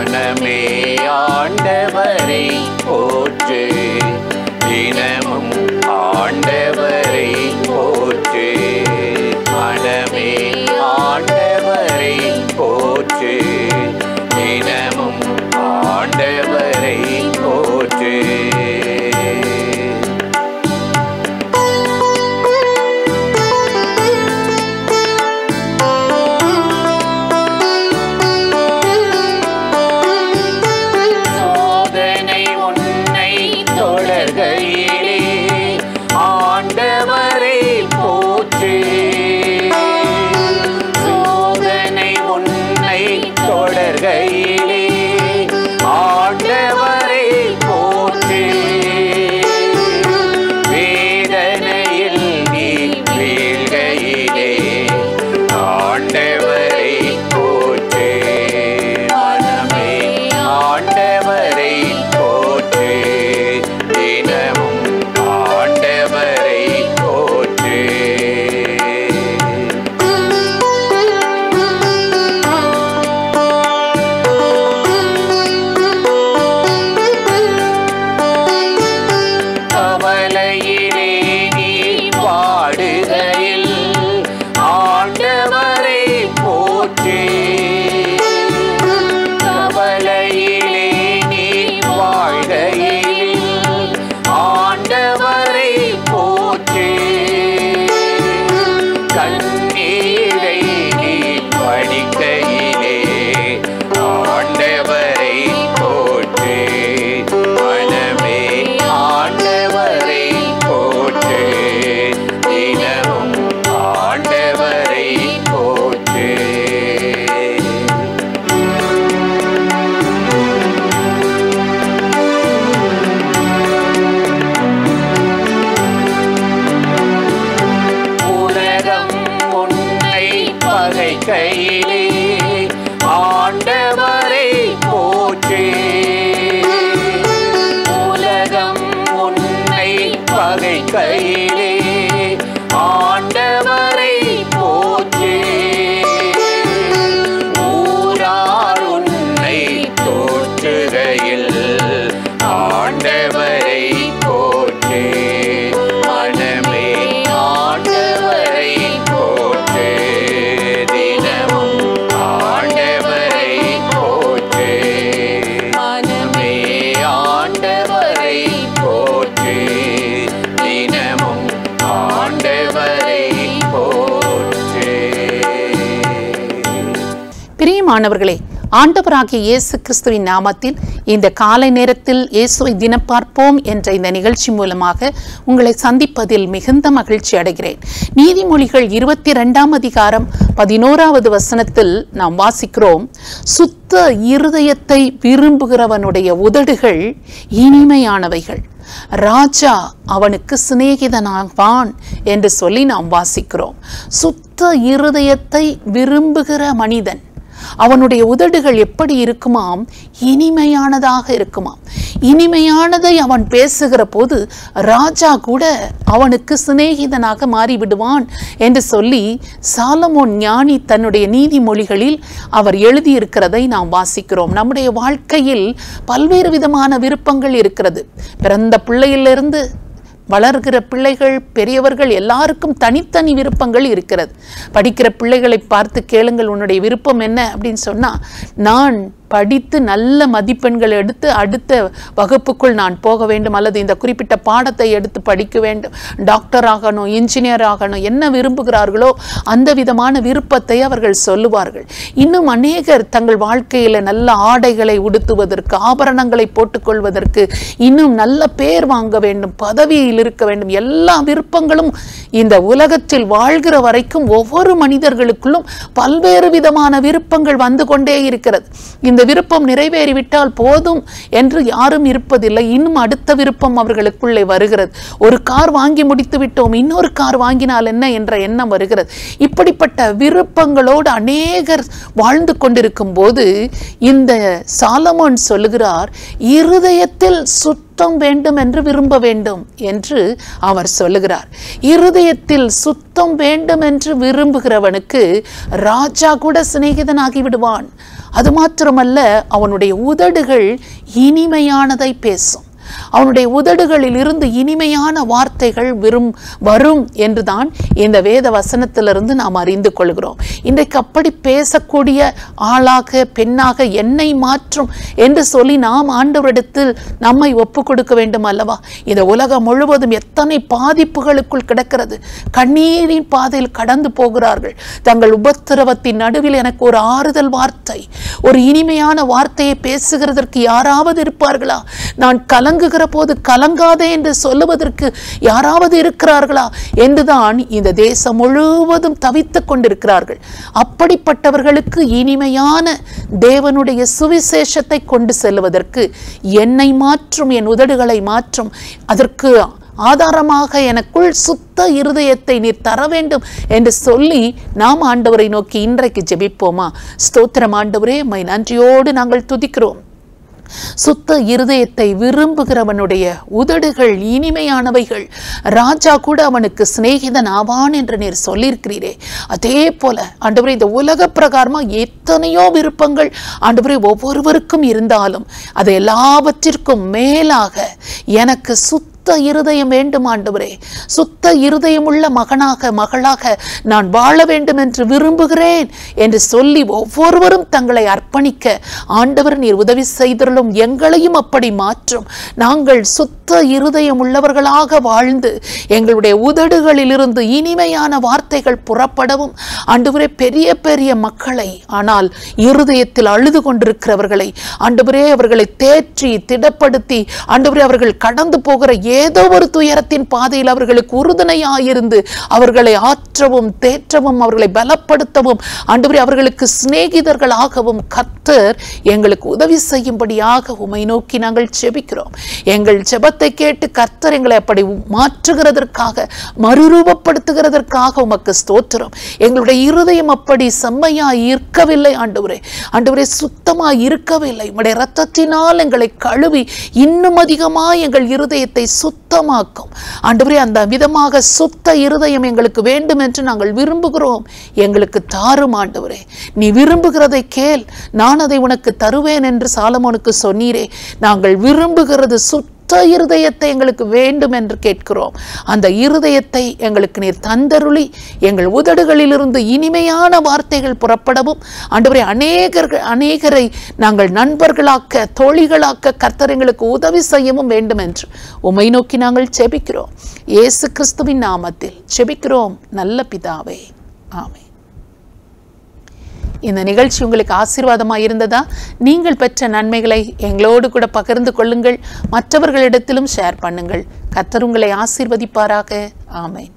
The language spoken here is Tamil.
மனமே ஆண்டவரை போற்று, தினமும் ஆண்டவரை போற்று. மனமே ஆண்டவரை போற்று, தினமும் ஆண்டவரை போற்று. பிரியமானவர்களே, ஆண்டவராகிய இயேசு கிறிஸ்துவின் நாமத்தில் இந்த காலை நேரத்தில் இயேசுவை தினம் பார்ப்போம் என்ற இந்த நிகழ்ச்சி மூலமாக உங்களை சந்திப்பதில் மிகுந்த மகிழ்ச்சி அடைகிறேன். நீதிமொழிகள் 22ஆம் அதிகாரம் 11வது வசனத்தில் நாம் வாசிக்கிறோம், சுத்த இருதயத்தை விரும்புகிறவனுடைய உதடுகள் இனிமையானவைகள், ராஜா அவனுக்கு சிநேகிதனாவான் என்று சொல்லி நாம் வாசிக்கிறோம். சுத்த இருதயத்தை விரும்புகிற மனிதன், அவனுடைய உதடுகள் எப்படி இருக்குமாம்? இனிமையானதாக இருக்குமாம். இனிமையானதை அவன் பேசுகிற போது ராஜா கூட அவனுக்கு சிநேகிதனாக மாறிவிடுவான் என்று சொல்லி சாலமோன் ஞானி தன்னுடைய நீதிமொழிகளில் அவர் எழுதியிருக்கிறதை நாம் வாசிக்கிறோம். நம்முடைய வாழ்க்கையில் பல்வேறு விதமான விருப்பங்கள் இருக்கிறது. பிறந்த பிள்ளையிலிருந்து வளர்கிற பிள்ளைகள், பெரியவர்கள் எல்லாருக்கும் தனித்தனி விருப்பங்கள் இருக்கிறது. படிக்கிற பிள்ளைகளை பார்த்து கேளுங்கள், உன்னுடைய விருப்பம் என்ன அப்படின்னு சொன்னா, நான் படித்து நல்ல மதிப்பெண்கள் எடுத்து அடுத்த வகுப்புக்குள் நான் போக வேண்டும், அல்லது இந்த குறிப்பிட்ட பாடத்தை எடுத்து படிக்க வேண்டும், டாக்டர் ஆகணும், இன்ஜினியர் ஆகணும், என்ன விரும்புகிறார்களோ அந்த விதமான விருப்பத்தை அவர்கள் சொல்லுவார்கள். இன்னும் அநேகர் தங்கள் வாழ்க்கையில் நல்ல ஆடைகளை உடுத்துவதற்கு, ஆபரணங்களை போட்டுக்கொள்வதற்கு, இன்னும் நல்ல பேர் வாங்க வேண்டும், பதவியில் இருக்க வேண்டும், எல்லா விருப்பங்களும் இந்த உலகத்தில் வாழ்கிற வரைக்கும் ஒவ்வொரு மனிதர்களுக்குள்ளும் பல்வேறு விதமான விருப்பங்கள் வந்து கொண்டே இருக்கிறது. இந்த விருப்பம் நிறைவேறிவிட்டால் போதும் என்று யாரும் இருப்பதில்லை. இன்னும் அடுத்த விருப்பம் அவர்களுக்குள்ளே வருகிறது. ஒரு கார் வாங்கி முடித்து விட்டோம், இன்னொரு கார் வாங்கினால் என்ன என்ற எண்ணம் வருகிறது. இப்படிப்பட்ட விருப்பங்களோடு அநேகர் வாழ்ந்து கொண்டிருக்கும் போது இந்த சாலமோன் சொல்லுகிறார், இருதயத்தில் சுத்த சுத்தம் வேண்டும் என்று விரும்ப வேண்டும் என்று அவர் சொல்லுகிறார். இருதயத்தில் சுத்தம் வேண்டும் என்று விரும்புகிறவனுக்கு ராஜா கூட சிநேகிதனாகி விடுவான். அது மாத்திரமல்ல, அவனுடைய உதடுகள் இனிமையானதை பேசும். அவனுடைய உதடுகளில் இருந்து இனிமையான வார்த்தைகள் வரும் என்றுதான் இந்த வேத வசனத்திலிருந்து நாம் அறிந்து கொள்கிறோம். இன்றைக்கு அப்படி பேசக்கூடிய ஆளாக பெண்ணாக என்னை மாற்றும் என்று சொல்லி நாம் ஆண்டவரிடத்தில் நம்மை ஒப்பு கொடுக்க வேண்டும் அல்லவா? இந்த உலகம் முழுவதும் எத்தனை பாதிப்புகளுக்குள் கிடக்கிறது. கண்ணீரின் பாதையில் கடந்து போகிறார்கள். தங்கள் உபத்திரவத்தின் நடுவில் எனக்கு ஒரு ஆறுதல் வார்த்தை, ஒரு இனிமையான வார்த்தையை பேசுகிறதற்கு யாராவது இருப்பார்களா? நான் கலங்குகிற போது கலங்காதே என்று சொல்லுவதற்கு யாராவது இருக்கிறார்களா என்றுதான் இந்த தேசம் முழுவதும் தவித்துக் கொண்டிருக்கிறார்கள். அப்படிப்பட்டவர்களுக்கு இனிமையான தேவனுடைய சுவிசேஷத்தை கொண்டு செல்வதற்கு என்னை மாற்றும், என் உதடுகளை மாற்றும், அதற்கு ஆதாரமாக எனக்குள் சுத்த இருதயத்தை நீர் தர வேண்டும் என்று சொல்லி நாம் ஆண்டவரை நோக்கி இன்றைக்கு ஜெபிப்போமா? ஸ்தோத்திரம் ஆண்டவரே, உம்மை நன்றியோடு நாங்கள் துதிக்கிறோம். சுத்த இருதயத்தை விரும்புகிறவனுடைய உதடுகள் இனிமையானவைகள், ராஜா கூட அவனுக்கு சிநேகிதன் ஆவான் என்று நீர் சொல்லியிருக்கிறீரே. அதே போல ஆண்டவரே, இந்த உலக பிரகாரமா எத்தனையோ விருப்பங்கள் ஆண்டவரே ஒவ்வொருவருக்கும் இருந்தாலும் அது எல்லாவற்றிற்கும் மேலாக எனக்கு சுத்த இருதயம் வேண்டும் ஆண்டவரே. சுத்த இருதயம் உள்ள மகனாக மகளாக நான் வாழ வேண்டும் என்று விரும்புகிறேன் என்று சொல்லி ஒவ்வொருவரும் தங்களை அர்ப்பணிக்க ஆண்டவர் நீர் உதவி செய்தருளும். எங்களையும் அப்படி மாற்றும். நாங்கள் சுத்த இருதயம் உள்ளவர்களாக வாழ்ந்து எங்களுடைய உதடுகளில் இருந்து இனிமையான வார்த்தைகள் புறப்படவும் ஆண்டவரே, பெரிய பெரிய மக்களை, ஆனால் இருதயத்தில் அழுது கொண்டிருக்கிறவர்களை ஆண்டவரே, அவர்களை தேற்றி திடப்படுத்தி ஆண்டவரே, அவர்கள் கடந்து போகிற ஏதோ ஒரு துயரத்தின் பாதையில் அவர்களுக்கு உறுதுணையாயிருந்து அவர்களை ஆற்றவும் தேற்றவும் அவர்களை பலப்படுத்தவும் ஆண்டவரே, அவர்களுக்கு சிநேகிதர்களாகவும் கர்த்தர் எங்களுக்கு உதவி செய்யும்படியாக உம்மை நோக்கி நாங்கள் ஜெபிக்கிறோம். எங்கள் ஜெபத்தை கேட்டு கர்த்தர் எங்களை அப்படி மாற்றுகிறதற்காக, மறுரூபப்படுத்துகிறதற்காக உமக்கு ஸ்தோத்திரம். எங்களுடைய இருதயம் அப்படி செம்மையாய் இருக்கவில்லை ஆண்டவரே. ஆண்டவரே, சுத்தமாய் இருக்கவில்லை. உம்முடைய இரத்தத்தினால் எங்களை கழுவி இன்னும் அதிகமாய் எங்கள் இருதயத்தை சுத்தமாக்கும் ஆண்டவரே. அந்த விதமாக சுத்த இருதயம் எங்களுக்கு வேண்டும் என்று நாங்கள் விரும்புகிறோம். எங்களுக்கு தாரும் ஆண்டவரே. நீ விரும்புகிறதை கேள், நான் அதை உனக்கு தருவேன் என்று சாலமோனுக்கு சொன்னீரே. நாங்கள் விரும்புகிறது சுத்த இருதயத்தை எங்களுக்கு வேண்டும் என்று கேட்கிறோம். அந்த இருதயத்தை எங்களுக்கு நீர் தந்தருளி எங்கள் உதடுகளிலிருந்து இனிமையான வார்த்தைகள் புறப்படவும் ஆண்டவரே, அநேகரை நாங்கள் நண்பர்களாக்க, தோழிகளாக்க கர்த்தர் எங்களுக்கு உதவி செய்யவும் வேண்டும் என்று உம்மை நோக்கி நாங்கள் ஜெபிக்கிறோம். இயேசு கிறிஸ்துவின் நாமத்தில் ஜெபிக்கிறோம் நல்ல பிதாவே, ஆமென். இந்த நிகழ்ச்சி உங்களுக்கு ஆசீர்வாதமாக இருந்ததா? நீங்கள் பெற்ற நன்மைகளை எங்களோடு கூட பகிர்ந்து கொள்ளுங்கள். மற்றவர்களிடத்திலும் ஷேர் பண்ணுங்கள். கர்த்தர் உங்களை ஆசீர்வதிப்பாராக. ஆமென்.